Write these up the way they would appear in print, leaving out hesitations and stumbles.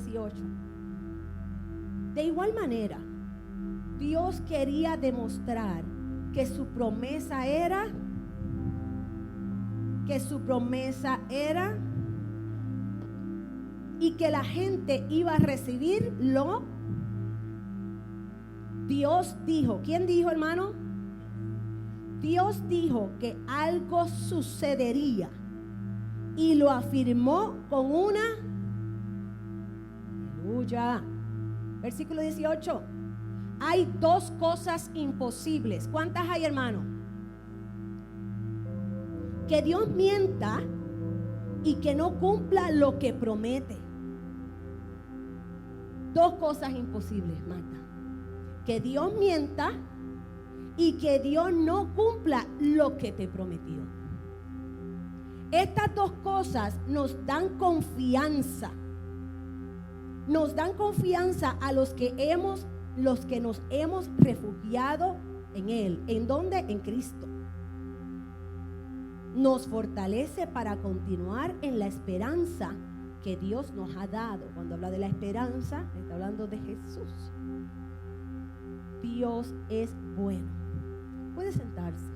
18. De igual manera, Dios quería demostrar que su promesa era y que la gente iba a recibirlo. Dios dijo, ¿quién dijo, hermano? Dios dijo que algo sucedería y lo afirmó con una aleluya. Versículo 18. Hay dos cosas imposibles. ¿Cuántas hay, hermano? Que Dios mienta y que no cumpla lo que promete. Dos cosas imposibles, Marta. Que Dios mienta y que Dios no cumpla lo que te prometió. Estas dos cosas nos dan confianza. Nos dan confianza a los que nos hemos refugiado en Él. ¿En dónde? En Cristo. Nos fortalece para continuar en la esperanza que Dios nos ha dado. Cuando habla de la esperanza, está hablando de Jesús. Dios es bueno. Puede sentarse.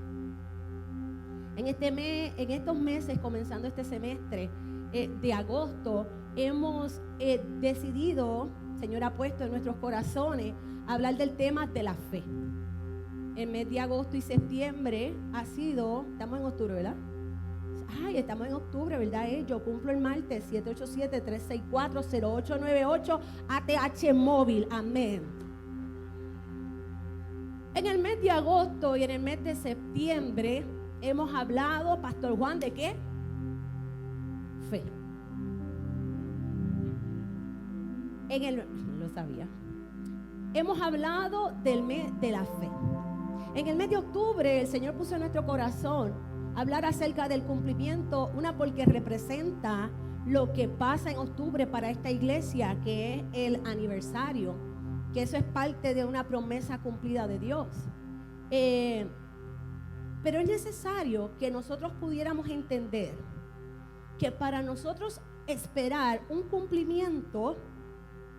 En estos meses, comenzando este semestre de agosto, hemos decidido, el Señor ha puesto en nuestros corazones, hablar del tema de la fe. El mes de agosto y septiembre estamos en octubre, ¿verdad? Estamos en octubre, ¿verdad? Yo cumplo el martes 787-364-0898 ATH móvil, amén. En el mes de agosto y en el mes de septiembre hemos hablado, Pastor Juan, ¿de qué? Fe. Lo sabía. Hemos hablado del mes de la fe. En el mes de octubre el Señor puso en nuestro corazón hablar acerca del cumplimiento, porque representa lo que pasa en octubre para esta iglesia, que es el aniversario, que eso es parte de una promesa cumplida de Dios. Pero es necesario que nosotros pudiéramos entender que para nosotros esperar un cumplimiento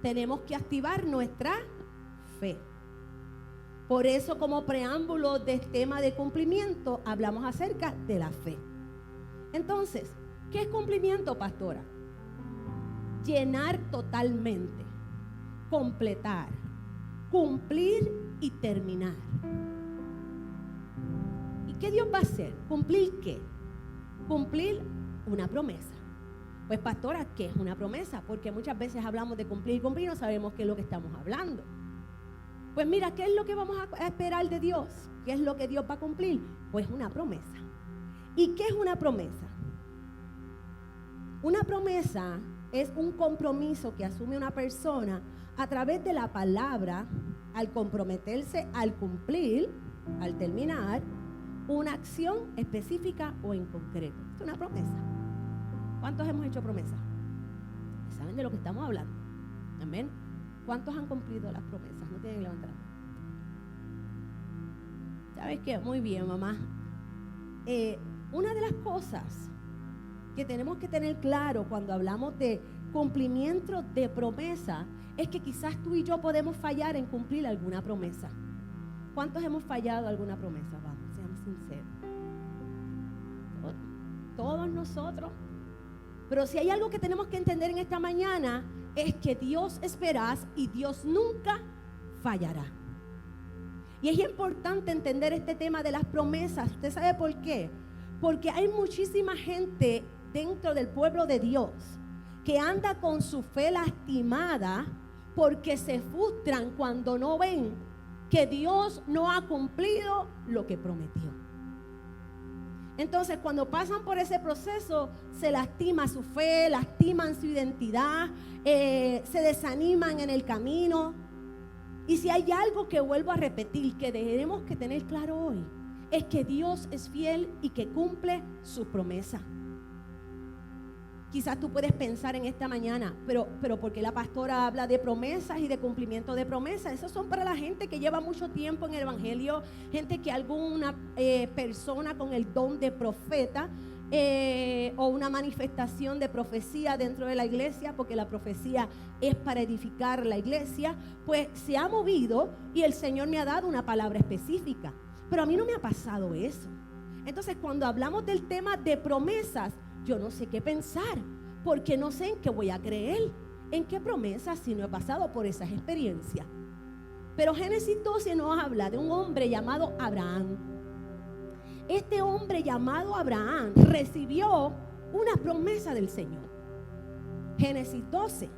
tenemos que activar nuestra fe. Por eso, como preámbulo del tema de cumplimiento, hablamos acerca de la fe. Entonces, ¿qué es cumplimiento, pastora? Llenar totalmente, completar, cumplir y terminar. ¿Y qué Dios va a hacer? ¿Cumplir qué? Cumplir una promesa. Pues, pastora, ¿qué es una promesa? Porque muchas veces hablamos de cumplir y cumplir y no sabemos qué es lo que estamos hablando. Pues mira, ¿qué es lo que vamos a esperar de Dios? ¿Qué es lo que Dios va a cumplir? Pues una promesa. ¿Y qué es una promesa? Una promesa es un compromiso que asume una persona a través de la palabra, al comprometerse, al cumplir, al terminar, una acción específica o en concreto. Es una promesa. ¿Cuántos hemos hecho promesas? ¿Saben de lo que estamos hablando? Amén. ¿Cuántos han cumplido las promesas? No tienen que levantar. ¿Sabes qué? Muy bien, mamá. Una de las cosas que tenemos que tener claro cuando hablamos de cumplimiento de promesa es que quizás tú y yo podemos fallar en cumplir alguna promesa. ¿Cuántos hemos fallado alguna promesa? Vamos, seamos sinceros. Todos nosotros. Pero si hay algo que tenemos que entender en esta mañana, es que Dios es veraz y Dios nunca fallará. Y es importante entender este tema de las promesas. ¿Usted sabe por qué? Porque hay muchísima gente dentro del pueblo de Dios que anda con su fe lastimada porque se frustran cuando no ven que Dios no ha cumplido lo que prometió. Entonces, cuando pasan por ese proceso, se lastima su fe, lastiman su identidad, se desaniman en el camino. Y si hay algo que vuelvo a repetir, que debemos que tener claro hoy, es que Dios es fiel y que cumple su promesa. Quizás tú puedes pensar en esta mañana, pero ¿por qué la pastora habla de promesas y de cumplimiento de promesas? Esos son para la gente que lleva mucho tiempo en el evangelio, gente que alguna persona con el don de profeta o una manifestación de profecía dentro de la iglesia, porque la profecía es para edificar la iglesia, pues se ha movido y el Señor me ha dado una palabra específica. Pero a mí no me ha pasado eso. Entonces, cuando hablamos del tema de promesas, yo no sé qué pensar, porque no sé en qué voy a creer, en qué promesas si no he pasado por esas experiencias. Pero Génesis 12 nos habla de un hombre llamado Abraham. Este hombre llamado Abraham recibió una promesa del Señor. Génesis 12,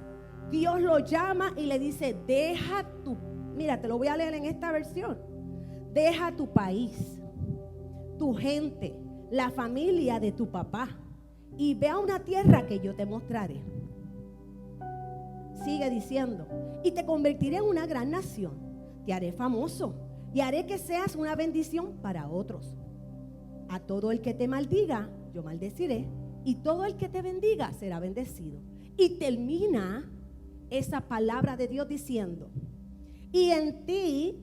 Dios lo llama y le dice: deja tu, mira, te lo voy a leer en esta versión. Deja tu país, tu gente, la familia de tu papá, y ve a una tierra que yo te mostraré. Sigue diciendo: y te convertiré en una gran nación, te haré famoso y haré que seas una bendición para otros. A todo el que te maldiga, yo maldeciré, y todo el que te bendiga será bendecido. Y termina esa palabra de Dios diciendo: y en ti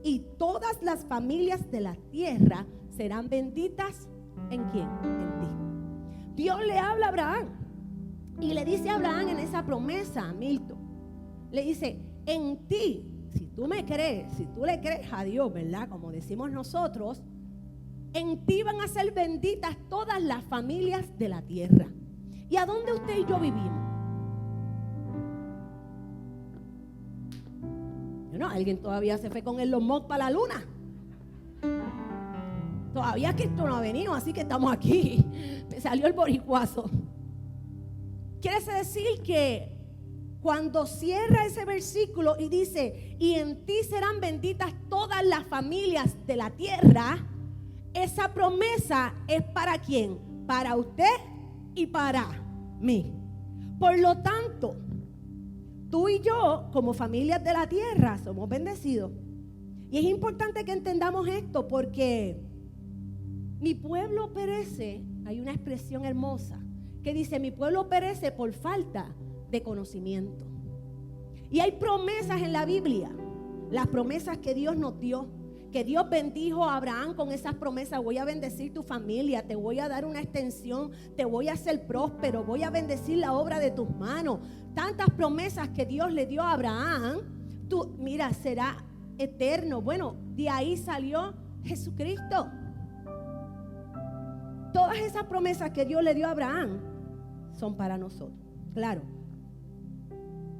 y todas las familias de la tierra serán benditas. ¿En quién? En ti. Dios le habla a Abraham y le dice a Abraham en esa promesa, Milton, le dice: en ti, si tú me crees, si tú le crees a Dios, ¿verdad? Como decimos nosotros, en ti van a ser benditas todas las familias de la tierra. ¿Y a dónde usted y yo vivimos? Bueno, alguien todavía se fue con Elon Musk para la luna. Todavía que esto no ha venido, así que estamos aquí. Me salió el boricuazo. Quiere decir que cuando cierra ese versículo y dice: y en ti serán benditas todas las familias de la tierra, esa promesa es para quién, para usted y para mí. Por lo tanto, tú y yo, como familias de la tierra, somos bendecidos. Y es importante que entendamos esto, porque mi pueblo perece. Hay una expresión hermosa que dice: mi pueblo perece por falta de conocimiento. Y hay promesas en la Biblia, las promesas que Dios nos dio, que Dios bendijo a Abraham con esas promesas: voy a bendecir tu familia, te voy a dar una extensión, te voy a hacer próspero, voy a bendecir la obra de tus manos. Tantas promesas que Dios le dio a Abraham. Tú, mira, será eterno. Bueno, de ahí salió Jesucristo. Todas esas promesas que Dios le dio a Abraham son para nosotros. Claro,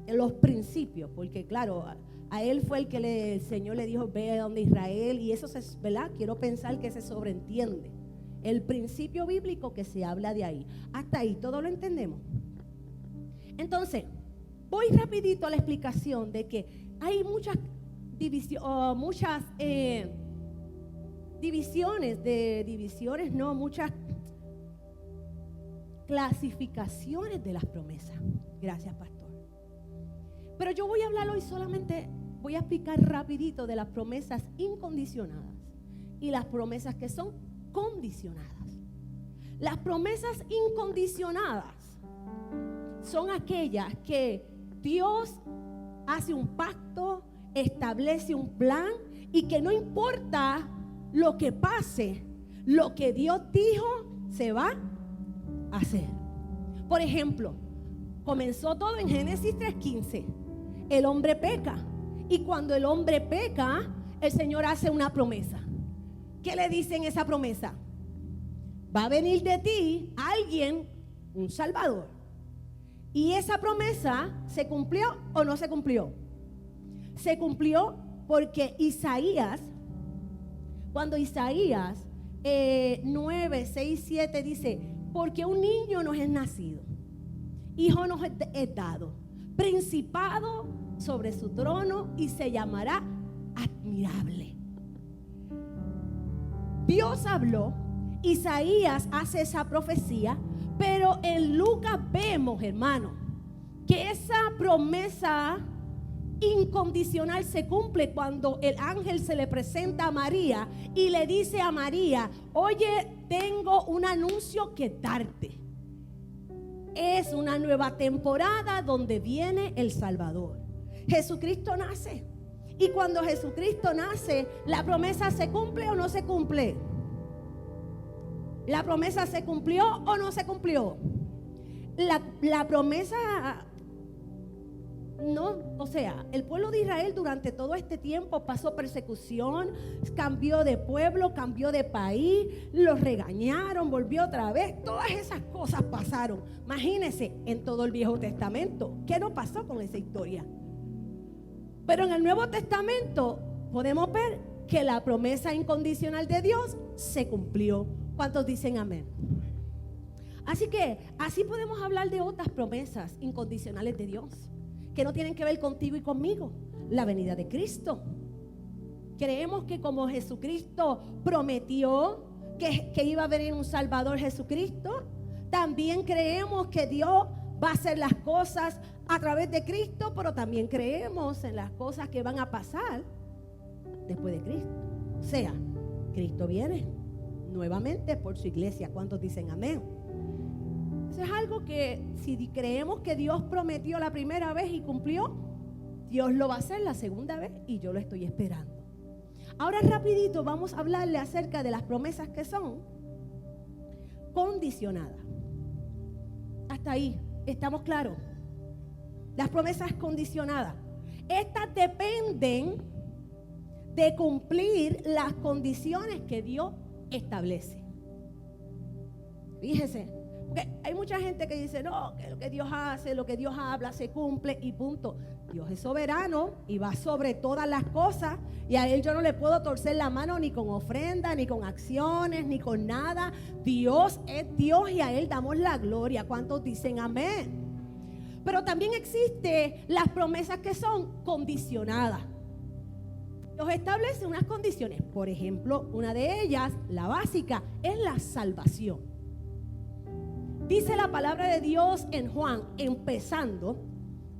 en los principios, porque claro, a él fue el que el Señor le dijo: ve a donde Israel, y eso ¿verdad? Quiero pensar que se sobreentiende el principio bíblico que se habla de ahí. Hasta ahí todo lo entendemos. Entonces, voy rapidito a la explicación de que hay muchas muchas clasificaciones de las promesas. Gracias, pastor. Pero yo voy a hablar hoy solamente, voy a explicar rapidito de las promesas incondicionadas y las promesas que son condicionadas. Las promesas incondicionadas son aquellas que Dios hace un pacto, establece un plan, y que no importa lo que pase, lo que Dios dijo se va a hacer. Por ejemplo, comenzó todo en Génesis 3:15. El hombre peca, y cuando el hombre peca, el Señor hace una promesa. ¿Qué le dice en esa promesa? Va a venir de ti alguien, un Salvador. ¿Y esa promesa se cumplió o no se cumplió? Se cumplió, porque Isaías, cuando Isaías 9, 6, 7 dice: porque un niño nos es nacido, hijo nos es dado, principado sobre su trono, y se llamará admirable. Dios habló, Isaías hace esa profecía, pero en Lucas vemos, hermano, que esa promesa incondicional se cumple cuando el ángel se le presenta a María y le dice a María: oye, tengo un anuncio que darte. Es una nueva temporada donde viene el Salvador. Jesucristo nace. Y cuando Jesucristo nace, ¿la promesa se cumple o no se cumple? ¿La promesa se cumplió o no se cumplió? La promesa no, o sea, el pueblo de Israel durante todo este tiempo pasó persecución, cambió de pueblo, cambió de país, los regañaron, volvió otra vez, todas esas cosas pasaron. Imagínense en todo el Viejo Testamento, ¿qué no pasó con esa historia? Pero en el Nuevo Testamento podemos ver que la promesa incondicional de Dios se cumplió. ¿Cuántos dicen amén? Así que así podemos hablar de otras promesas incondicionales de Dios que no tienen que ver contigo y conmigo. La venida de Cristo. Creemos que como Jesucristo prometió que iba a venir un Salvador Jesucristo, también creemos que Dios va a hacer las cosas a través de Cristo, pero también creemos en las cosas que van a pasar después de Cristo. O sea, Cristo viene nuevamente por su iglesia. ¿Cuántos dicen amén? Eso es algo que si creemos que Dios prometió la primera vez y cumplió, Dios lo va a hacer la segunda vez y yo lo estoy esperando. Ahora rapidito vamos a hablarle acerca de las promesas que son condicionadas. Hasta ahí, ¿estamos claros? Las promesas condicionadas. Estas dependen de cumplir las condiciones que Dios establece. Fíjese, porque hay mucha gente que dice, no, que lo que Dios hace, lo que Dios habla se cumple y punto. Dios es soberano y va sobre todas las cosas y a Él yo no le puedo torcer la mano ni con ofrenda, ni con acciones, ni con nada. Dios es Dios y a Él damos la gloria. ¿Cuántos dicen amén? Pero también existen las promesas que son condicionadas. Dios establece unas condiciones. Por ejemplo, una de ellas, la básica, es la salvación. Dice la palabra de Dios en Juan, empezando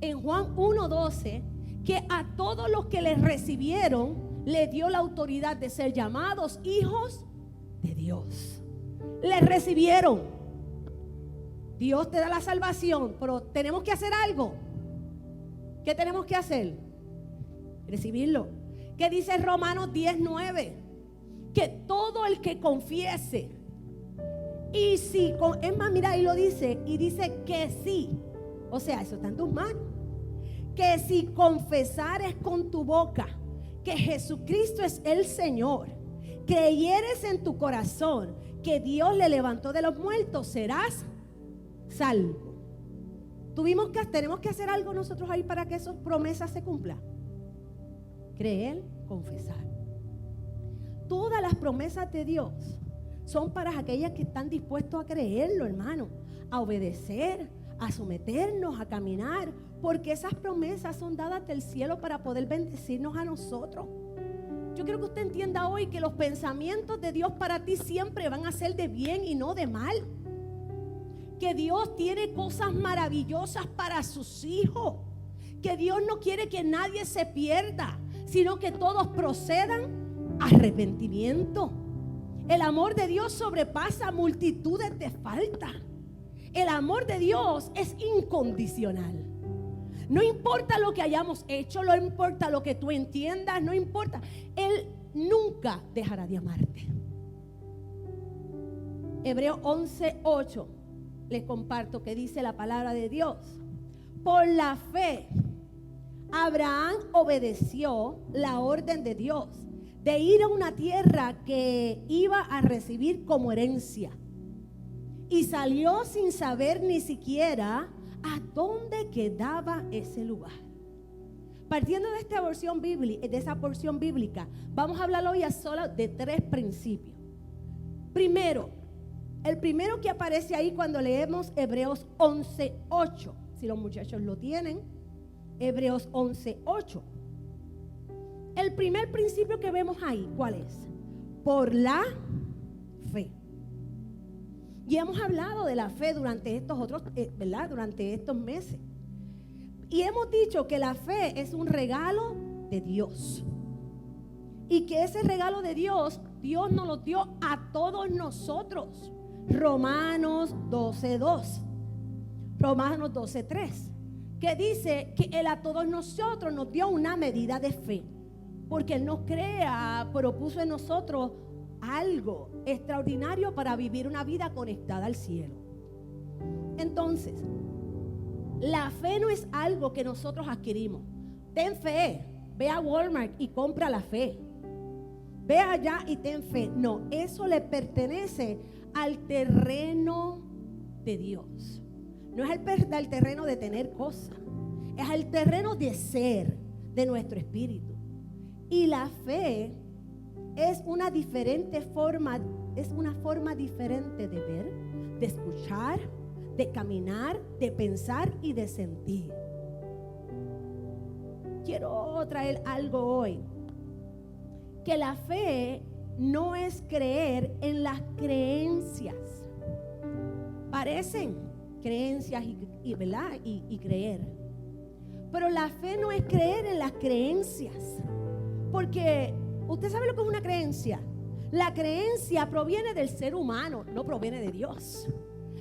en Juan 1:12, que a todos los que le recibieron le dio la autoridad de ser llamados hijos de Dios. Le recibieron. Dios te da la salvación, pero tenemos que hacer algo. ¿Qué tenemos que hacer? Recibirlo. ¿Qué dice Romanos 10:9? Que todo el que confiese, y si, es más, mira, ahí lo dice, y dice que sí, o sea, eso está en tus manos, que si confesares con tu boca que Jesucristo es el Señor, creyeres en tu corazón que Dios le levantó de los muertos, serás salvo. Tenemos que hacer algo nosotros ahí para que esas promesas se cumplan. Creer, confesar. Todas las promesas de Dios son para aquellas que están dispuestos a creerlo, hermano, a obedecer, a someternos, a caminar, porque esas promesas son dadas del cielo para poder bendecirnos a nosotros. Yo quiero que usted entienda hoy que los pensamientos de Dios para ti siempre van a ser de bien y no de mal. Que Dios tiene cosas maravillosas para sus hijos. Que Dios no quiere que nadie se pierda, sino que todos procedan a arrepentimiento. El amor de Dios sobrepasa multitudes de faltas. El amor de Dios es incondicional. No importa lo que hayamos hecho, no importa lo que tú entiendas, no importa. Él nunca dejará de amarte. Hebreos 11:8 les comparto que dice la palabra de Dios. Por la fe, Abraham obedeció la orden de Dios de ir a una tierra que iba a recibir como herencia. Y salió sin saber ni siquiera a dónde quedaba ese lugar. Partiendo de esa porción bíblica, vamos a hablar hoy a solas de tres principios. Primero, el primero que aparece ahí cuando leemos Hebreos 11:8. Si los muchachos lo tienen, Hebreos 11:8. El primer principio que vemos ahí, ¿cuál es? Por la fe. Y hemos hablado de la fe durante durante estos meses. Y hemos dicho que la fe es un regalo de Dios. Y que ese regalo de Dios, Dios nos lo dio a todos nosotros. Romanos 12:2. Romanos 12:3. Que dice que Él a todos nosotros nos dio una medida de fe. Porque Él nos propuso en nosotros algo extraordinario para vivir una vida conectada al cielo. Entonces, la fe no es algo que nosotros adquirimos. Ten fe, ve a Walmart y compra la fe. Ve allá y ten fe. No, eso le pertenece al terreno de Dios. No es el terreno de tener cosas, es el terreno de ser, de nuestro espíritu. Y la fe es una diferente forma, es una forma diferente de ver, de escuchar, de caminar, de pensar y de sentir. Quiero traer algo hoy, que la fe no es creer en las creencias. Parecen creencias ¿verdad? Y creer. Pero la fe no es creer en las creencias. Porque usted sabe lo que es una creencia. La creencia proviene del ser humano, no proviene de Dios.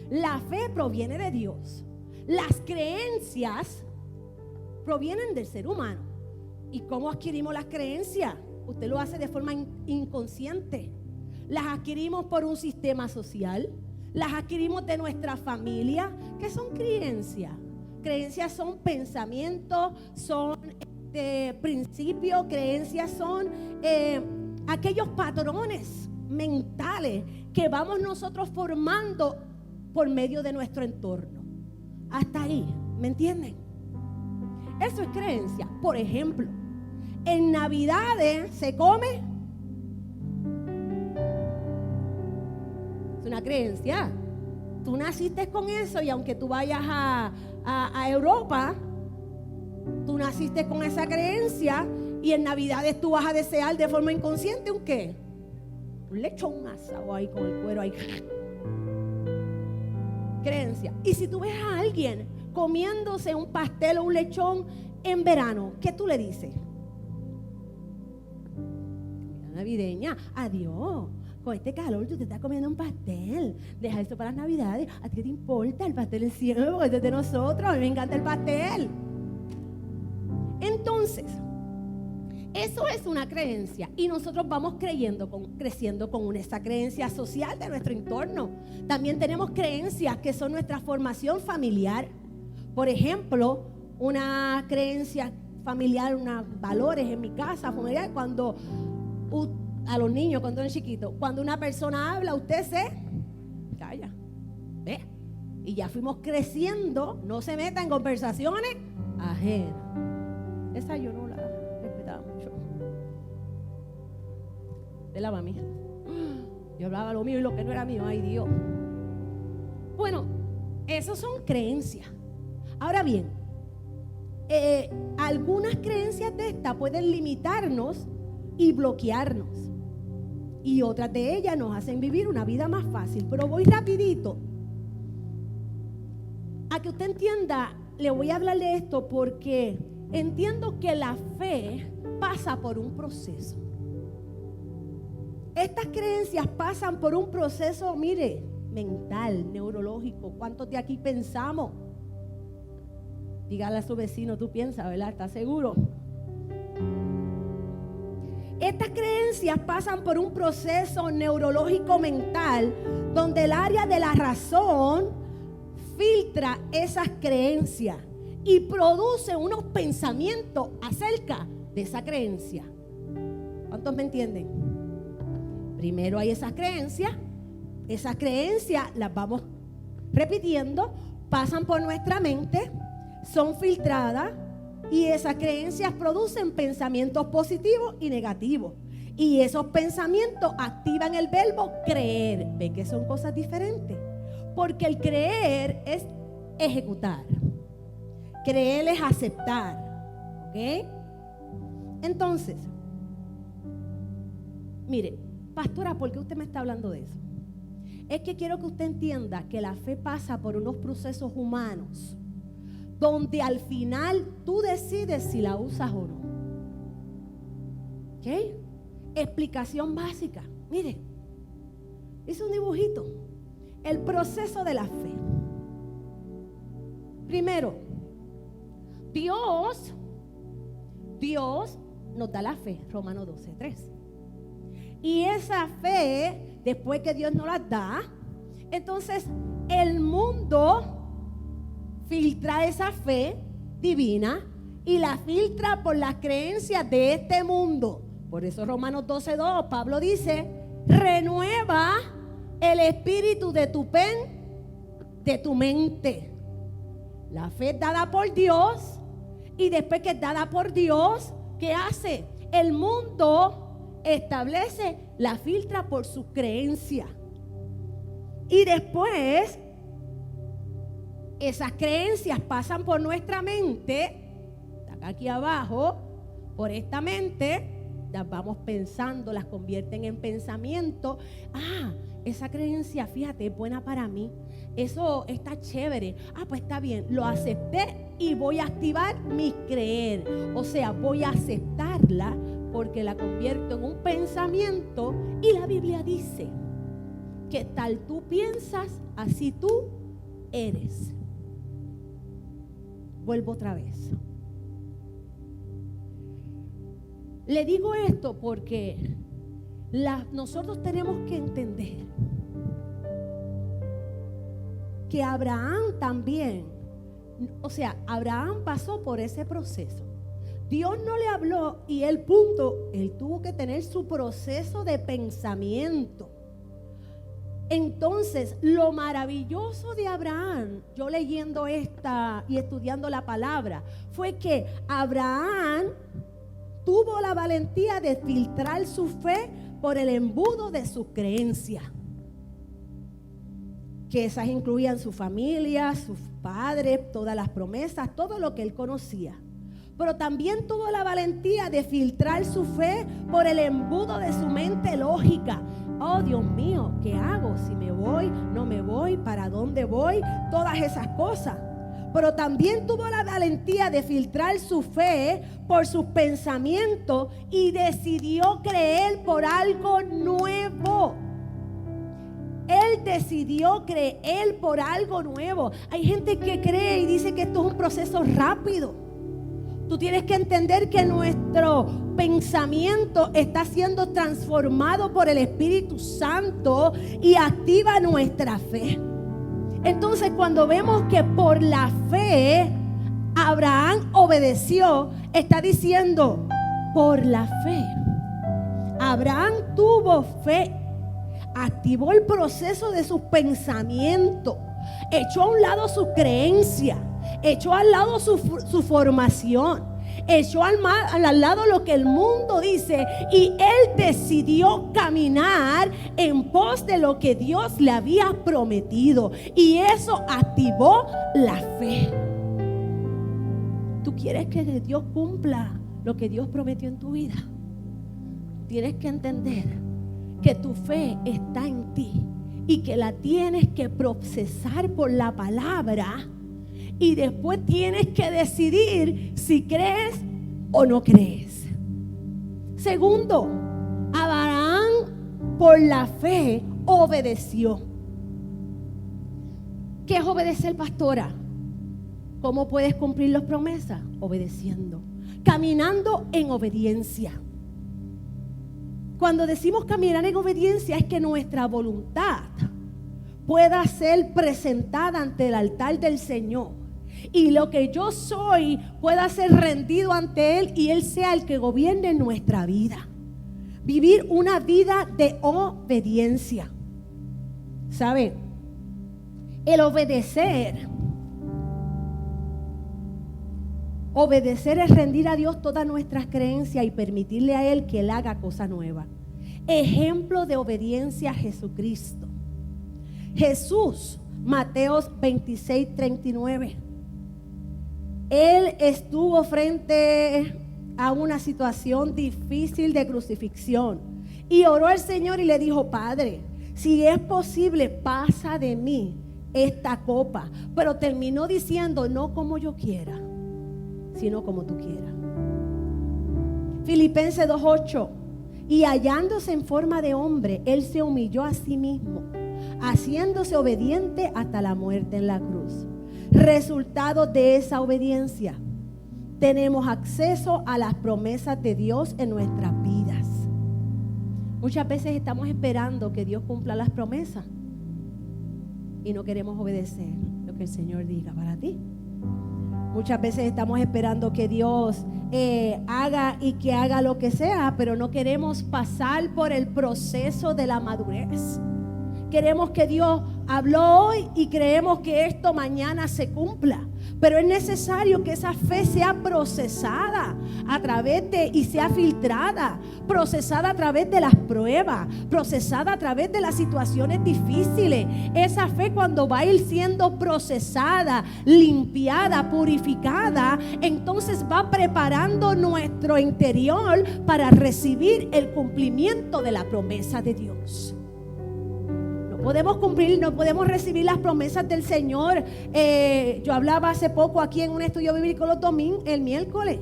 La fe proviene de Dios. Las creencias provienen del ser humano. ¿Y cómo adquirimos las creencias? Usted lo hace de forma inconsciente. Las adquirimos por un sistema social. Las adquirimos de nuestra familia. ¿Qué son creencias? Creencias son pensamientos, son principios. Creencias son aquellos patrones mentales que vamos nosotros formando por medio de nuestro entorno. Hasta ahí, ¿me entienden? Eso es creencia. Por ejemplo, en Navidades se come. Es una creencia. Tú naciste con eso y aunque tú vayas a Europa, tú naciste con esa creencia y en Navidades tú vas a desear de forma inconsciente ¿un qué? Un lechón asado ahí con el cuero ahí. Creencia. Y si tú ves a alguien comiéndose un pastel o un lechón en verano, ¿qué tú le dices? Navideña, adiós. Con este calor tú te estás comiendo un pastel. Deja eso para las Navidades. ¿A ti qué te importa? El pastel es cielo, porque es de nosotros. A mí me encanta el pastel. Entonces, eso es una creencia. Y nosotros vamos creciendo con esa creencia social de nuestro entorno. También tenemos creencias que son nuestra formación familiar. Por ejemplo, una creencia familiar, unos valores en mi casa familiar, cuando a los niños cuando eran chiquitos, cuando una persona habla, usted se calla. ¿Ve? Y ya fuimos creciendo, no se meta en conversaciones ajenas. Esa yo no la respetaba mucho. De la mami. Yo hablaba lo mío y lo que no era mío, ay Dios. Bueno, esas son creencias. Ahora bien, algunas creencias de estas pueden limitarnos y bloquearnos. Y otras de ellas nos hacen vivir una vida más fácil. Pero voy rapidito a que usted entienda. Le voy a hablar de esto porque entiendo que la fe pasa por un proceso. Estas creencias pasan por un proceso, mire, mental, neurológico. ¿Cuántos de aquí pensamos? Dígale a su vecino, tú piensas, ¿verdad? ¿Estás seguro? Estas creencias pasan por un proceso neurológico mental donde el área de la razón filtra esas creencias y produce unos pensamientos acerca de esa creencia. ¿Cuántos me entienden? Primero hay esas creencias las vamos repitiendo, pasan por nuestra mente, son filtradas. Y esas creencias producen pensamientos positivos y negativos. Y esos pensamientos activan el verbo creer. ¿Ve que son cosas diferentes? Porque el creer es ejecutar. Creer es aceptar. ¿Ok? Entonces, mire, pastora, ¿por qué usted me está hablando de eso? Es que quiero que usted entienda que la fe pasa por unos procesos humanos donde al final tú decides si la usas o no. ¿Ok? Explicación básica. Mire, hice un dibujito. El proceso de la fe. Primero, Dios nos da la fe. Romanos 12:3. Y esa fe, después que Dios nos la da, entonces el mundo filtra esa fe divina y la filtra por las creencias de este mundo. Por eso Romanos 12:2, Pablo dice: renueva el espíritu de tu mente. La fe es dada por Dios, y después que es dada por Dios, ¿qué hace? El mundo establece, la filtra por sus creencias. Y después esas creencias pasan por nuestra mente, aquí abajo, por esta mente, las vamos pensando, las convierten en pensamiento. Esa creencia, fíjate, es buena para mí. Eso está chévere. Pues está bien, lo acepté y voy a activar mi creer. O sea, voy a aceptarla porque la convierto en un pensamiento. Y la Biblia dice que tal tú piensas, así tú eres. Vuelvo otra vez. Le digo esto porque nosotros tenemos que entender que Abraham también, Abraham pasó por ese proceso. Dios no le habló y él tuvo que tener su proceso de pensamiento. Entonces, lo maravilloso de Abraham, yo leyendo esta y estudiando la palabra, fue que Abraham tuvo la valentía de filtrar su fe por el embudo de sus creencias, que esas incluían su familia, sus padres, todas las promesas, todo lo que él conocía. Pero también tuvo la valentía de filtrar su fe por el embudo de su mente lógica. Oh, Dios mío, ¿qué hago? Si me voy, no me voy, ¿para dónde voy? Todas esas cosas. Pero también tuvo la valentía de filtrar su fe por sus pensamientos y decidió creer por algo nuevo. Él decidió creer por algo nuevo. Hay gente que cree y dice que esto es un proceso rápido. Tú tienes que entender que nuestro pensamiento está siendo transformado por el Espíritu Santo y activa nuestra fe. Entonces, cuando vemos que por la fe Abraham obedeció, está diciendo por la fe. Abraham tuvo fe, activó el proceso de sus pensamientos, echó a un lado su creencia, echó al lado su formación, echó al lado lo que el mundo dice, y él decidió caminar en pos de lo que Dios le había prometido, y eso activó la fe. ¿Tú quieres que Dios cumpla lo que Dios prometió en tu vida? Tienes que entender que tu fe está en ti y que la tienes que procesar por la palabra. Y después tienes que decidir si crees o no crees. Segundo, Abraham por la fe obedeció. ¿Qué es obedecer, pastora? ¿Cómo puedes cumplir las promesas? Obedeciendo, caminando en obediencia. Cuando decimos caminar en obediencia es que nuestra voluntad pueda ser presentada ante el altar del Señor. Y lo que yo soy pueda ser rendido ante Él y Él sea el que gobierne nuestra vida. Vivir una vida de obediencia. ¿Sabe? El obedecer es rendir a Dios todas nuestras creencias y permitirle a Él que Él haga cosas nuevas. Ejemplo de obediencia a Jesucristo. Jesús, Mateo 26:39. Él estuvo frente a una situación difícil de crucifixión y oró al Señor y le dijo: Padre, si es posible, pasa de mí esta copa. Pero terminó diciendo: no como yo quiera, sino como tú quieras. Filipenses 2:8. Y hallándose en forma de hombre, Él se humilló a sí mismo, haciéndose obediente hasta la muerte en la cruz. Resultado de esa obediencia, tenemos acceso a las promesas de Dios en nuestras vidas. Muchas veces estamos esperando que Dios cumpla las promesas y no queremos obedecer lo que el Señor diga para ti. Muchas veces estamos esperando que Dios haga lo que sea, pero no queremos pasar por el proceso de la madurez. Queremos que Dios habló hoy y creemos que esto mañana se cumpla. Pero es necesario que esa fe sea procesada a través y sea filtrada, procesada a través de las pruebas, procesada a través de las situaciones difíciles. Esa fe, cuando va a ir siendo procesada, limpiada, purificada, entonces va preparando nuestro interior para recibir el cumplimiento de la promesa de Dios. Podemos cumplir, no podemos recibir las promesas del Señor. Yo hablaba hace poco aquí en un estudio bíblico el miércoles.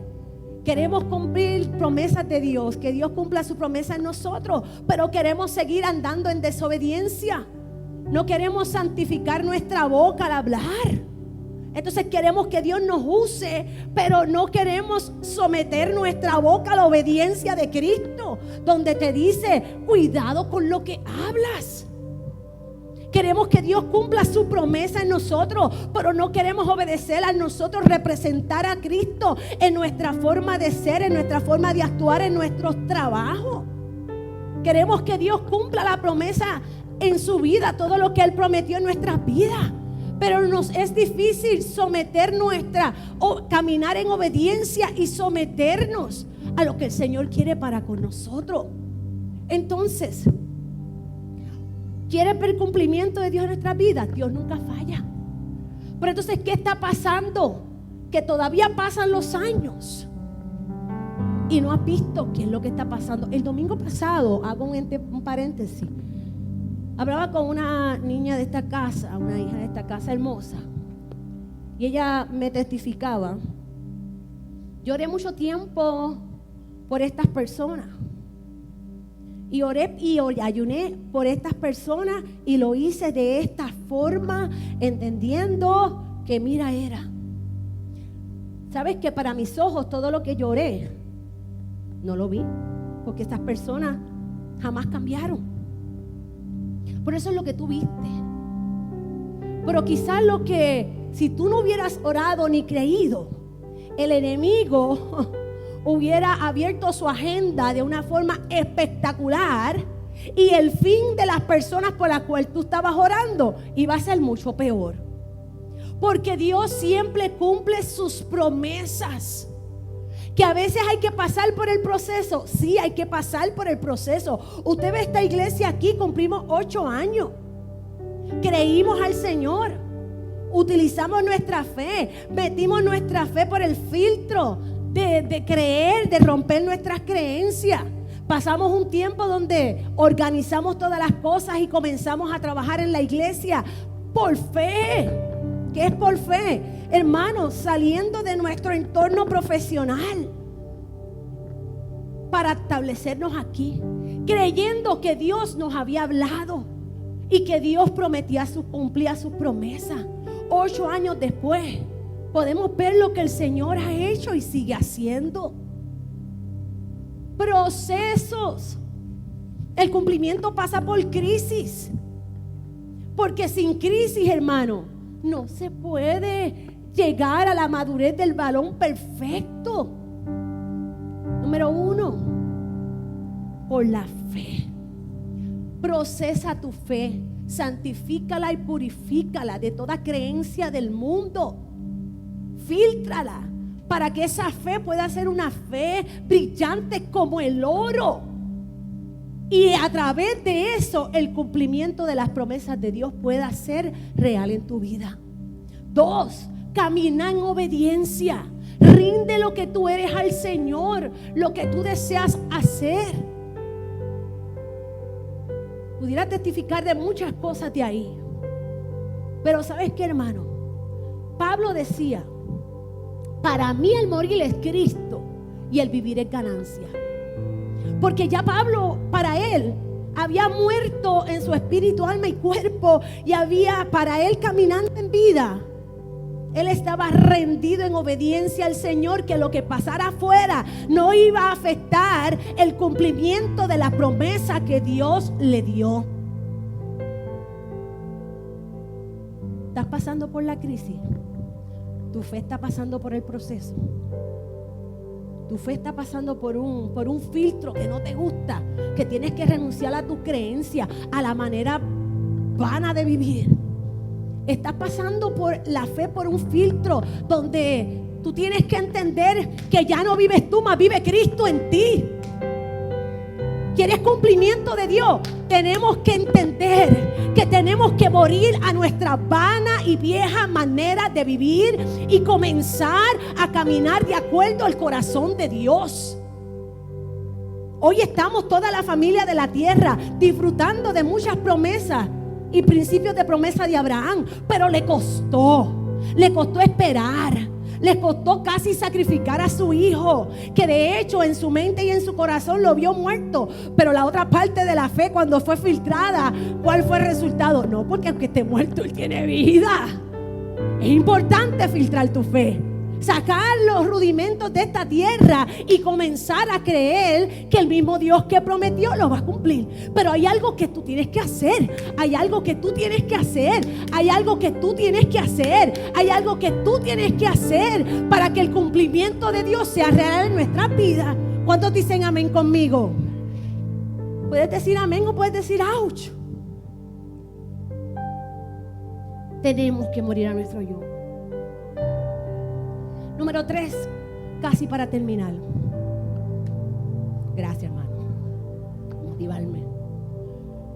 Queremos cumplir promesas de Dios, que Dios cumpla su promesa en nosotros, pero queremos seguir andando en desobediencia. No queremos santificar nuestra boca al hablar. Entonces queremos que Dios nos use, pero no queremos someter nuestra boca a la obediencia de Cristo, donde te dice, cuidado con lo que hablas. Queremos que Dios cumpla su promesa en nosotros, pero no queremos obedecer a nosotros, representar a Cristo en nuestra forma de ser, en nuestra forma de actuar, en nuestros trabajos. Queremos que Dios cumpla la promesa en su vida, todo lo que Él prometió en nuestras vidas. Pero nos es difícil caminar en obediencia y someternos a lo que el Señor quiere para con nosotros. Entonces, ¿quieres ver el cumplimiento de Dios en nuestra vida? Dios nunca falla. Pero entonces, ¿qué está pasando? Que todavía pasan los años y no has visto qué es lo que está pasando. El domingo pasado, hago un paréntesis, hablaba con una niña de esta casa, una hija de esta casa hermosa, y ella me testificaba. Lloré mucho tiempo por estas personas. Y oré y ayuné por estas personas y lo hice de esta forma, entendiendo que era. ¿Sabes que para mis ojos todo lo que lloré no lo vi? Porque estas personas jamás cambiaron. Por eso es lo que tú viste. Pero quizás si tú no hubieras orado ni creído, el enemigo hubiera abierto su agenda de una forma espectacular y el fin de las personas por las cuales tú estabas orando iba a ser mucho peor. Porque Dios siempre cumple sus promesas. Que a veces hay que pasar por el proceso. Sí, hay que pasar por el proceso. Usted ve esta iglesia aquí, cumplimos 8 años. Creímos al Señor. Utilizamos nuestra fe. Metimos nuestra fe por el filtro de creer, de romper nuestras creencias. Pasamos un tiempo donde organizamos todas las cosas y comenzamos a trabajar en la iglesia por fe. ¿Qué es por fe? Hermanos, saliendo de nuestro entorno profesional para establecernos aquí, creyendo que Dios nos había hablado y que Dios cumplía sus promesas. 8 años después podemos ver lo que el Señor ha hecho y sigue haciendo. Procesos. El cumplimiento pasa por crisis. Porque sin crisis, hermano, no se puede llegar a la madurez del varón perfecto. Número 1, por la fe. Procesa tu fe, santifícala y purifícala de toda creencia del mundo. Fíltrala para que esa fe pueda ser una fe brillante como el oro. Y a través de eso el cumplimiento de las promesas de Dios pueda ser real en tu vida. 2, camina en obediencia. Rinde lo que tú eres al Señor, lo que tú deseas hacer. Pudiera testificar de muchas cosas de ahí. Pero ¿sabes qué, hermano? Pablo decía: para mí el morir es Cristo y el vivir es ganancia. Porque ya Pablo, para él, había muerto en su espíritu, alma y cuerpo, y había para él caminando en vida Él estaba rendido en obediencia al Señor, que lo que pasara afuera no iba a afectar el cumplimiento de la promesa que Dios le dio. ¿Estás pasando por la crisis? Tu fe está pasando por el proceso. Tu fe está pasando por un filtro que no te gusta, que tienes que renunciar a tus creencias, a la manera vana de vivir. Estás pasando por la fe por un filtro donde tú tienes que entender que ya no vives tú, más vive Cristo en ti. ¿Quieres cumplimiento de Dios? Tenemos que entender que tenemos que morir a nuestra vana y vieja manera de vivir y comenzar a caminar de acuerdo al corazón de Dios. Hoy estamos toda la familia de la tierra disfrutando de muchas promesas y principios de promesa de Abraham, pero le costó esperar, le costó casi sacrificar a su hijo, que de hecho en su mente y en su corazón lo vio muerto. Pero la otra parte de la fe, cuando fue filtrada, ¿cuál fue el resultado? No, porque aunque esté muerto, él tiene vida. Es importante filtrar tu fe, sacar los rudimentos de esta tierra y comenzar a creer que el mismo Dios que prometió lo va a cumplir. Pero hay algo que tú tienes que hacer, hay algo que tú tienes que hacer, hay algo que tú tienes que hacer, hay algo que tú tienes que hacer para que el cumplimiento de Dios sea real en nuestras vidas. ¿Cuántos dicen amén conmigo? Puedes decir amén o puedes decir ouch. Tenemos que morir a nuestro yo. Número 3, casi para terminar. Gracias, hermano. Motivarme.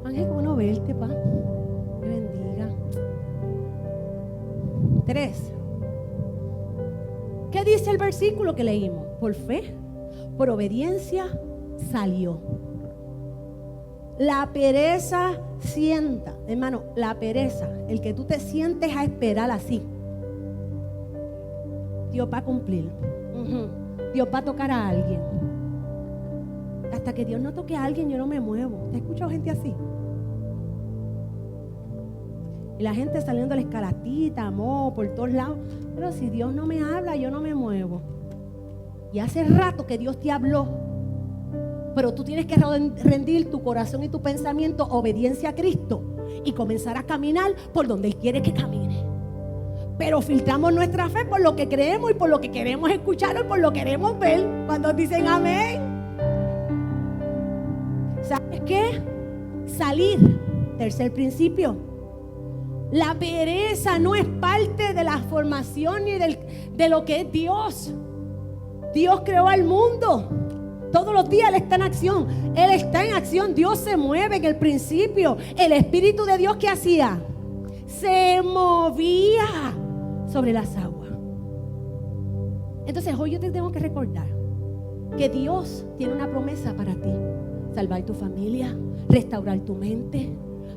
Ángel, qué bueno verte, pa. Me bendiga. 3. ¿Qué dice el versículo que leímos? Por fe, por obediencia, salió. La pereza sienta, hermano, la pereza, el que tú te sientes a esperar así. Dios va a cumplir. Dios va a tocar a alguien. Hasta que Dios no toque a alguien, yo no me muevo. ¿Te has escuchado gente así? Y la gente saliendo de la escalatita, amor, por todos lados. Pero si Dios no me habla, yo no me muevo. Y hace rato que Dios te habló. Pero tú tienes que rendir tu corazón y tu pensamiento a obediencia a Cristo y comenzar a caminar por donde Él quiere que camine. Pero filtramos nuestra fe por lo que creemos y por lo que queremos escuchar o por lo que queremos ver. Cuando dicen amén. ¿Sabes qué? Salir. Tercer principio. La pereza no es parte de la formación ni de lo que es Dios. Dios creó al mundo. Todos los días Él está en acción. Él está en acción. Dios se mueve en el principio. El Espíritu de Dios, ¿qué hacía? Se movía sobre las aguas. Entonces hoy yo te tengo que recordar que Dios tiene una promesa para ti: salvar tu familia, restaurar tu mente,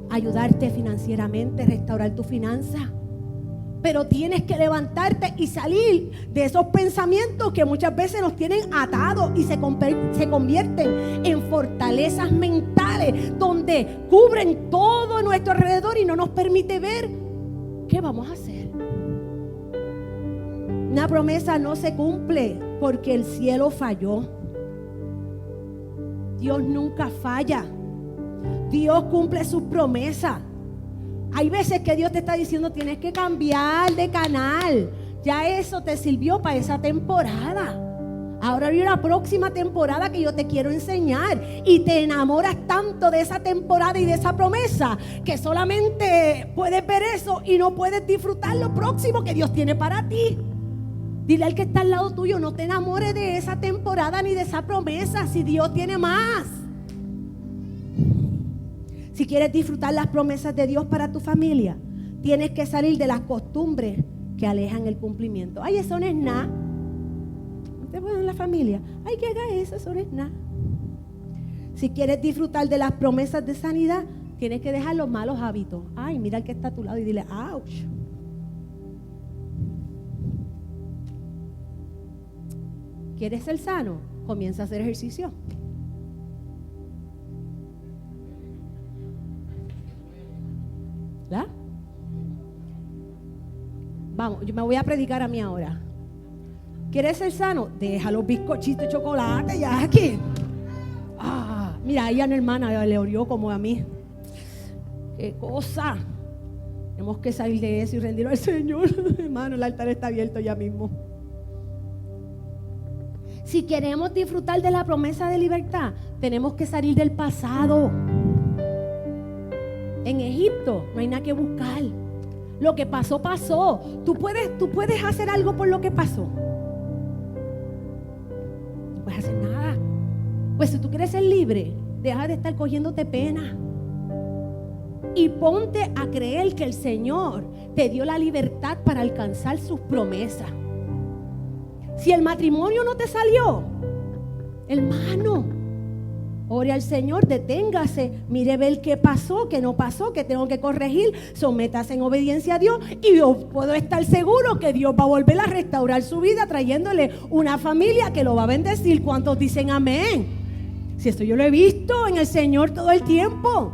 ayudarte financieramente, restaurar tu finanza. Pero tienes que levantarte y salir de esos pensamientos que muchas veces nos tienen atados y se convierten en fortalezas mentales donde cubren todo a nuestro alrededor y no nos permite ver qué vamos a hacer. Una promesa no se cumple porque el cielo falló. Dios nunca falla. Dios cumple sus promesas. Hay veces que Dios te está diciendo: tienes que cambiar de canal. Ya eso te sirvió para esa temporada. Ahora viene una próxima temporada que yo te quiero enseñar. Y te enamoras tanto de esa temporada y de esa promesa que solamente puedes ver eso y no puedes disfrutar lo próximo que Dios tiene para ti. Dile al que está al lado tuyo: no te enamores de esa temporada ni de esa promesa, si Dios tiene más. Si quieres disfrutar las promesas de Dios para tu familia, tienes que salir de las costumbres que alejan el cumplimiento. Ay, eso no es nada. Usted puede en la familia: ay, que haga eso no es nada. Si quieres disfrutar de las promesas de sanidad, tienes que dejar los malos hábitos. Ay, mira al que está a tu lado y dile: ouch. ¿Quieres ser sano? Comienza a hacer ejercicio. ¿La? Vamos, yo me voy a predicar a mí ahora. ¿Quieres ser sano? Deja los bizcochitos de chocolate, Jackie. Mira, ella no, hermana, le orió como a mí. ¡Qué cosa! Tenemos que salir de eso y rendirlo al Señor. Hermano, el altar está abierto ya mismo. Si queremos disfrutar de la promesa de libertad, tenemos que salir del pasado. En Egipto no hay nada que buscar. Lo que pasó, pasó. Tú puedes hacer algo por lo que pasó. No puedes hacer nada. Pues si tú quieres ser libre, deja de estar cogiéndote pena. Y ponte a creer que el Señor te dio la libertad para alcanzar sus promesas. Si el matrimonio no te salió, hermano, ore al Señor, deténgase, mire ver qué pasó, qué no pasó, qué tengo que corregir, sométase en obediencia a Dios y yo puedo estar seguro que Dios va a volver a restaurar su vida trayéndole una familia que lo va a bendecir. ¿Cuántos dicen amén? Si esto yo lo he visto en el Señor todo el tiempo.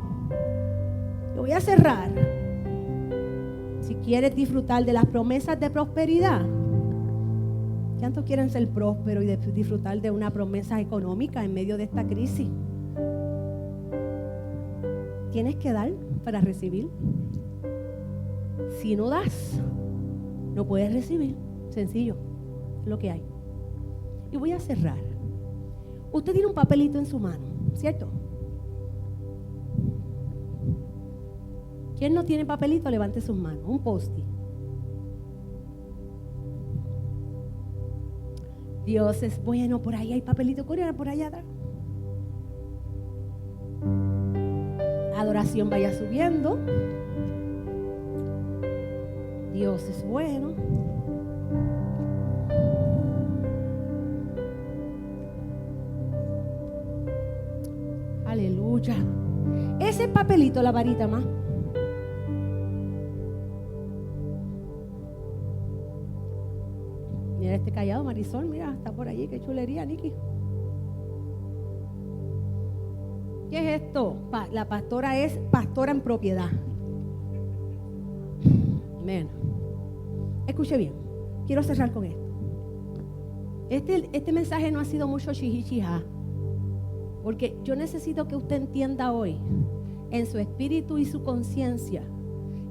Yo voy a cerrar. Si quieres disfrutar de las promesas de prosperidad, ¿cuántos quieren ser prósperos y disfrutar de una promesa económica en medio de esta crisis? Tienes que dar para recibir. Si no das, no puedes recibir. Sencillo, es lo que hay. Y voy a cerrar. Usted tiene un papelito en su mano, ¿cierto? ¿Quién no tiene papelito? Levante sus manos. Un post-it. Dios es bueno. Por ahí hay papelito. Corre por allá atrás. Adoración vaya subiendo. Dios es bueno. Aleluya. Ese papelito, la varita más. Mira este callado, Marisol, mira, está por allí, qué chulería, Niki. ¿Qué es esto? La pastora es pastora en propiedad. Amén. Escuche bien, quiero cerrar con esto. Este mensaje no ha sido mucho chihichija, porque yo necesito que usted entienda hoy, en su espíritu y su conciencia,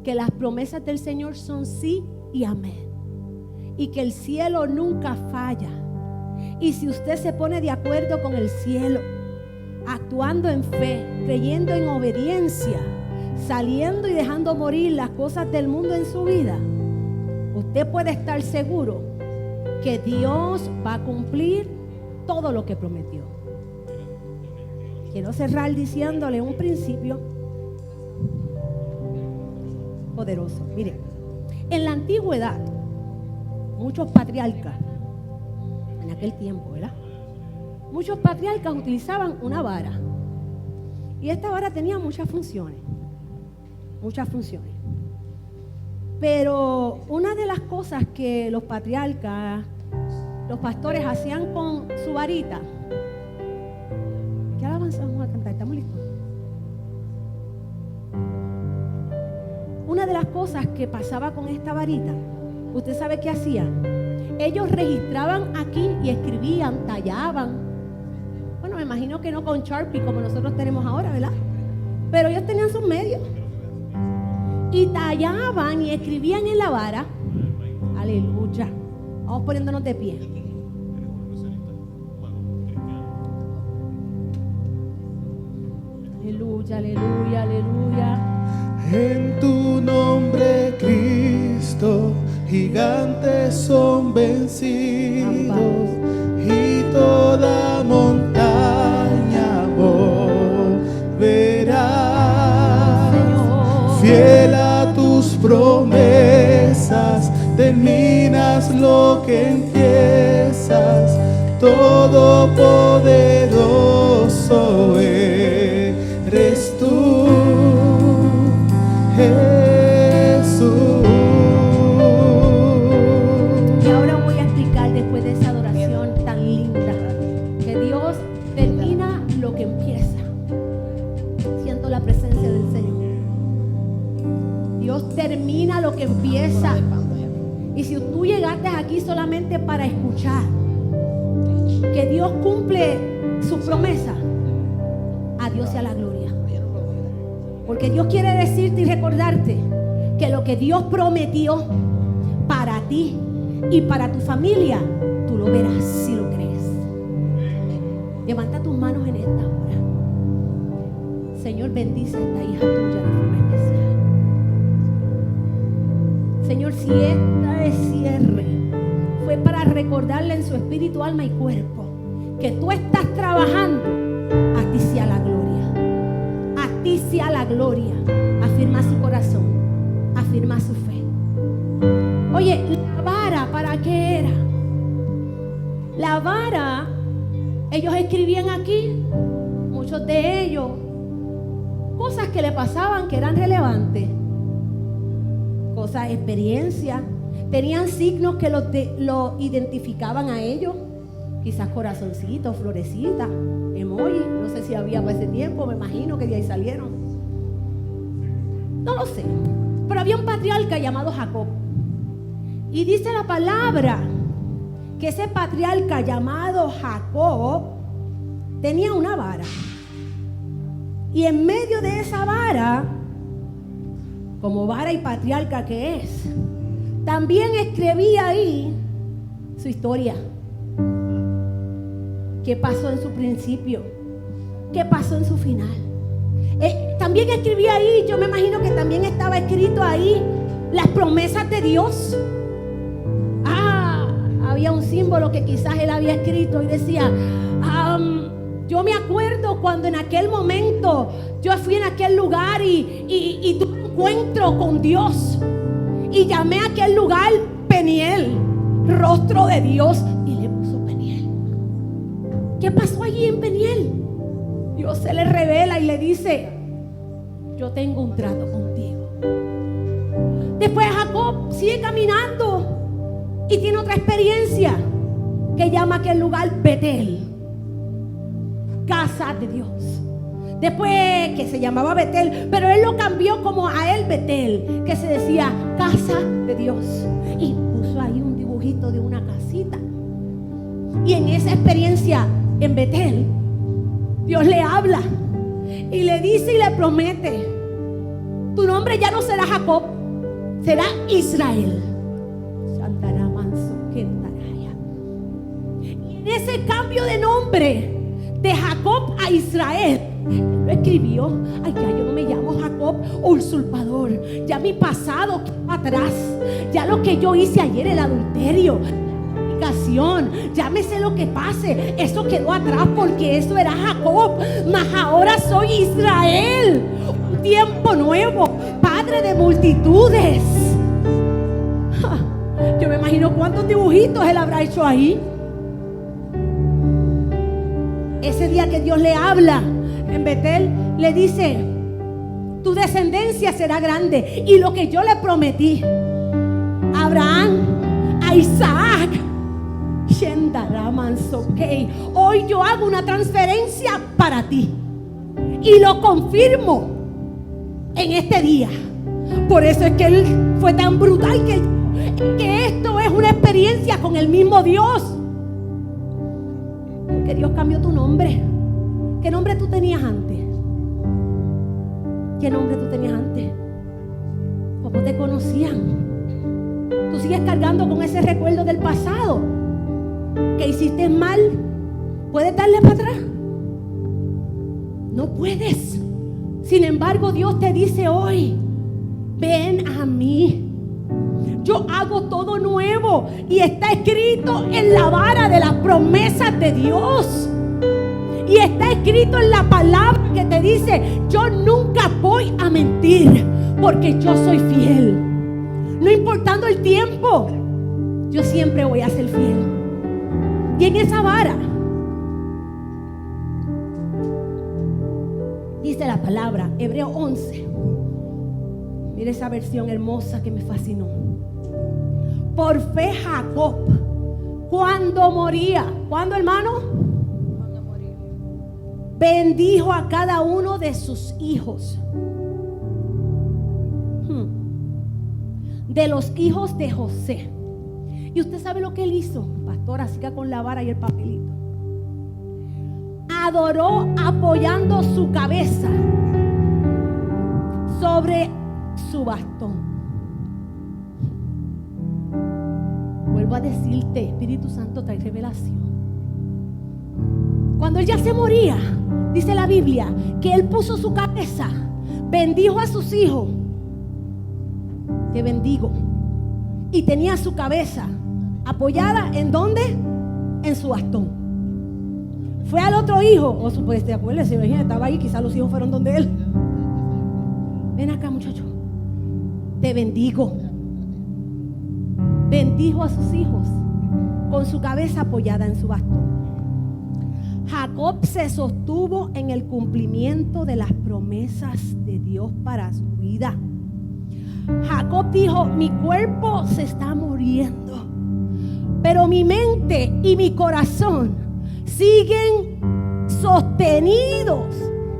que las promesas del Señor son sí y amén. Y que el cielo nunca falla. Y si usted se pone de acuerdo con el cielo, actuando en fe, creyendo en obediencia, saliendo y dejando morir las cosas del mundo en su vida, usted puede estar seguro que Dios va a cumplir todo lo que prometió. Quiero cerrar diciéndole un principio poderoso. Mire, en la antigüedad, muchos patriarcas, en aquel tiempo, ¿verdad? Muchos patriarcas utilizaban una vara. Y esta vara tenía muchas funciones. Muchas funciones. Pero una de las cosas que los patriarcas, los pastores hacían con su varita. ¿Qué alabanza vamos a cantar? ¿Estamos listos? Una de las cosas que pasaba con esta varita, ¿usted sabe qué hacían? Ellos registraban aquí y escribían, tallaban. Bueno, me imagino que no con Sharpie como nosotros tenemos ahora, ¿verdad? Pero ellos tenían sus medios. Y tallaban y escribían en la vara. Aleluya. Vamos poniéndonos de pie. Aleluya, aleluya, aleluya. En tu nombre, Cristo, gigantes son vencidos y toda montaña volverá. Fiel a tus promesas, terminas lo que empiezas. Todopoderoso eres tú, Jesús. Y ahora voy a explicar, después de esa adoración tan linda, que Dios termina lo que empieza. Siento la presencia del Señor. Dios termina lo que empieza. Y si tú llegaste aquí solamente para escuchar que Dios cumple su promesa, a Dios sea la gloria. Porque Dios quiere decirte y recordarte que lo que Dios prometió para ti y para tu familia, tú lo verás si lo crees. Levanta tus manos en esta hora. Señor, bendice a esta hija tuya de forma especial. Señor, si esta cierre fue para recordarle en su espíritu, alma y cuerpo que tú estás trabajando, a ti sea la gloria. A ti sea la gloria. Afirma su corazón, afirma su fe. Oye, la vara, ¿para qué era? La vara, ellos escribían aquí, muchos de ellos, cosas que le pasaban que eran relevantes, cosas, experiencias, tenían signos que lo identificaban a ellos, quizás corazoncitos, florecitas, emoji, no sé si había para ese tiempo, me imagino que de ahí salieron, no lo sé, pero había un patriarca llamado Jacob, y dice la palabra que ese patriarca llamado Jacob tenía una vara. Y en medio de esa vara, como vara y patriarca que es, también escribía ahí su historia. ¿Qué pasó en su principio? ¿Qué pasó en su final? También escribía ahí, yo me imagino que también estaba escrito ahí las promesas de Dios. Había un símbolo que quizás él había escrito y decía, yo me acuerdo cuando en aquel momento yo fui en aquel lugar y tuve un encuentro con Dios y llamé a aquel lugar Peniel, rostro de Dios, y le puso Peniel. ¿Qué pasó allí en Peniel? Dios se le revela y le dice, yo tengo un trato contigo. Después Jacob sigue caminando y tiene otra experiencia que llama a aquel lugar Betel, casa de Dios. Después que se llamaba Betel, pero él lo cambió como a él Betel, que se decía casa de Dios, y puso ahí un dibujito de una casita. Y en esa experiencia en Betel, Dios le habla y le dice y le promete, tu nombre ya no será Jacob, será Israel. Y en ese cambio de nombre de Jacob a Israel, lo escribió, ay, ya yo no me llamo Jacob usurpador, ya mi pasado quedó atrás, ya lo que yo hice ayer, el adulterio, la fornicación, llámese lo que pase, eso quedó atrás porque eso era Jacob, mas ahora soy Israel, un tiempo nuevo, padre de multitudes. Yo me imagino cuántos dibujitos él habrá hecho ahí. Ese día que Dios le habla en Betel, le dice, tu descendencia será grande, y lo que yo le prometí a Abraham, a Isaac, hoy yo hago una transferencia para ti y lo confirmo en este día. Por eso es que él fue tan brutal que esto es una experiencia con el mismo Dios. Porque Dios cambió tu nombre. ¿Qué nombre tú tenías antes? ¿Qué nombre tú tenías antes? ¿Cómo te conocían? Tú sigues cargando con ese recuerdo del pasado que hiciste mal. ¿Puedes darle para atrás? No puedes. Sin embargo, Dios te dice hoy, ven a mí. Yo hago todo nuevo, y está escrito en la vara de las promesas de Dios. Y está escrito en la palabra que te dice, yo nunca voy a mentir, porque yo soy fiel. No importando el tiempo, yo siempre voy a ser fiel. Y en esa vara dice la palabra, Hebreos 11. Mira esa versión hermosa que me fascinó. Por fe Jacob, cuando moría, ¿cuándo, hermano? Cuando moría, bendijo a cada uno de sus hijos. De los hijos de José, Y usted sabe lo que él hizo, pastora, siga con la vara y el papelito. Adoró apoyando su cabeza sobre su bastón. Vuelvo a decirte, Espíritu Santo trae revelación. Cuando él ya se moría, dice la Biblia que él puso su cabeza, bendijo a sus hijos. Te bendigo. Y tenía su cabeza apoyada ¿en dónde? En su bastón. Fue al otro hijo, o pues te acuerdas, estaba ahí, quizás los hijos fueron donde él. Ven acá, muchacho. Te bendigo. Bendijo a sus hijos con su cabeza apoyada en su bastón. Jacob se sostuvo en el cumplimiento de las promesas de Dios para su vida. Jacob dijo: mi cuerpo se está muriendo, pero mi mente y mi corazón siguen sostenidos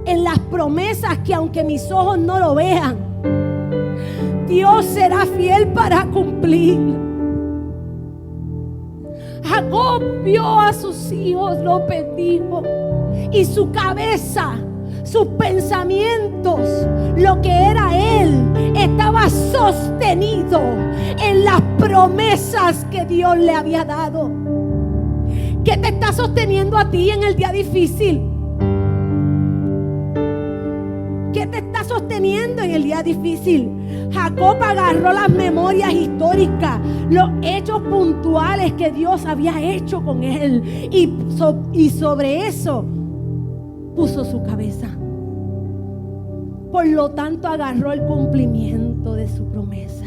en las promesas que, aunque mis ojos no lo vean, Dios será fiel para cumplir. Jacob vio a sus hijos, los bendijo, y su cabeza, sus pensamientos, lo que era él, estaba sostenido en las promesas que Dios le había dado. ¿Qué te está sosteniendo a ti en el día difícil? ¿Qué te está sosteniendo en el día difícil? Jacob agarró las memorias históricas, los hechos puntuales que Dios había hecho con él, y sobre eso puso su cabeza. Por lo tanto, agarró el cumplimiento de su promesa.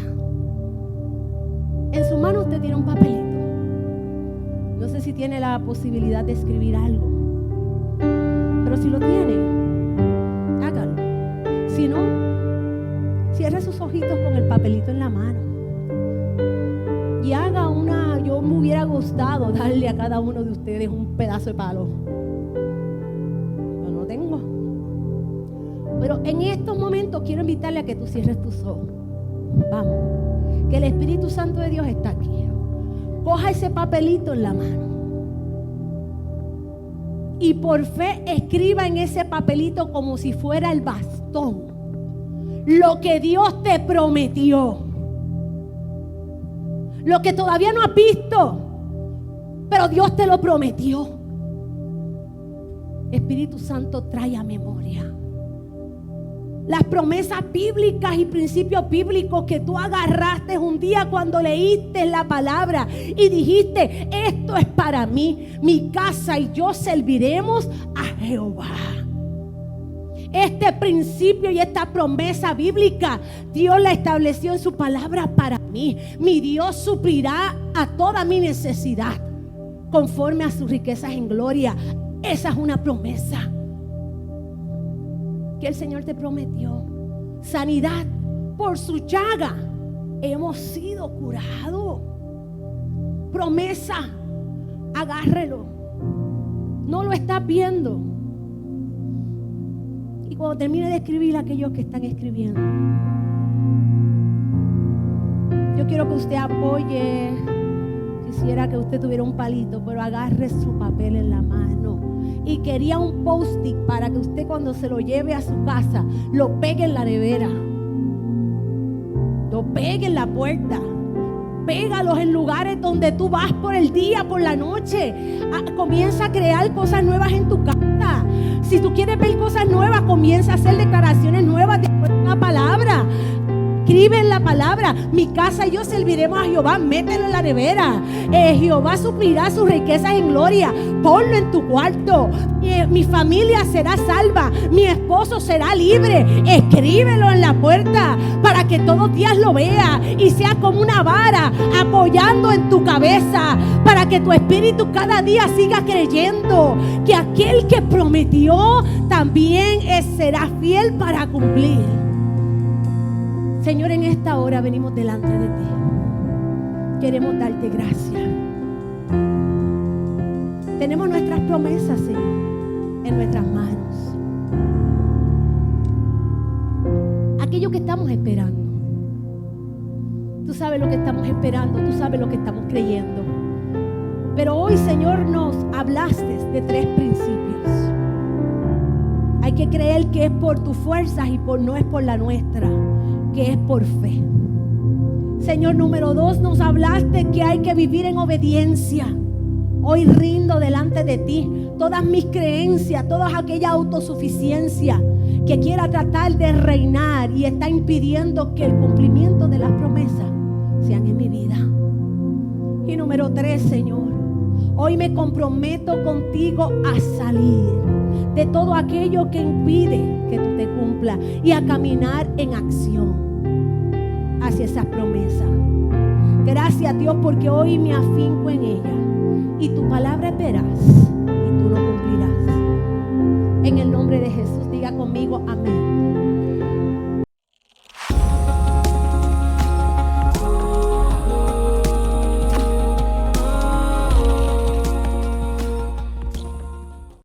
En su mano usted tiene un papelito. No sé si tiene la posibilidad de escribir algo, pero si lo tiene, hágalo. Si no, cierre sus ojitos con el papelito en la mano y haga yo me hubiera gustado darle a cada uno de ustedes un pedazo de palo, pero no tengo. Pero en estos momentos quiero invitarle a que tú cierres tus ojos. Vamos, que el Espíritu Santo de Dios está aquí. Coja ese papelito en la mano y por fe escriba en ese papelito, como si fuera el bastón, lo que Dios te prometió, lo que todavía no has visto, pero Dios te lo prometió. Espíritu Santo, trae a memoria las promesas bíblicas y principios bíblicos que tú agarraste un día cuando leíste la palabra y dijiste: esto es para mí, mi casa y yo serviremos a Jehová. Este principio y esta promesa bíblica Dios la estableció en su palabra para mí. Mi Dios suplirá a toda mi necesidad conforme a sus riquezas en gloria. Esa es una promesa que el Señor te prometió. Sanidad, por su llaga hemos sido curados. Promesa, agárrelo. No lo estás viendo. Y cuando termine de escribir, aquellos que están escribiendo, yo quiero que usted apoye. Quisiera que usted tuviera un palito, pero agarre su papel en la mano. Y quería un post-it para que usted, cuando se lo lleve a su casa, lo pegue en la nevera, lo pegue en la puerta. Pégalos en lugares donde tú vas por el día, por la noche. Comienza a crear cosas nuevas en tu casa. Si tú quieres ver cosas nuevas, comienza a hacer declaraciones nuevas de una palabra. Escribe en la palabra: mi casa y yo serviremos a Jehová. Mételo en la nevera. Jehová suplirá sus riquezas en gloria. Ponlo en tu cuarto. Mi familia será salva. Mi esposo será libre. Escríbelo en la puerta para que todos los días lo vea y sea como una vara apoyando en tu cabeza, para que tu espíritu cada día siga creyendo que aquel que prometió también será fiel para cumplir. Señor, en esta hora venimos delante de ti. Queremos darte gracias. Tenemos nuestras promesas, Señor, en nuestras manos. Aquello que estamos esperando. Tú sabes lo que estamos esperando, tú sabes lo que estamos creyendo. Pero hoy, Señor, nos hablaste de 3 principios. Hay que creer que es por tus fuerzas y no es por la nuestra, que es por fe. Señor, número 2, nos hablaste que hay que vivir en obediencia. Hoy rindo delante de ti todas mis creencias, toda aquella autosuficiencia que quiera tratar de reinar y está impidiendo que el cumplimiento de las promesas sean en mi vida. Y número 3, Señor, hoy me comprometo contigo a salir de todo aquello que impide que tú te cumplas y a caminar en acción hacia esas promesas. Gracias, Dios, porque hoy me afinco en ella y tu palabra es veraz y tú lo cumplirás. En el nombre de Jesús, diga conmigo amén.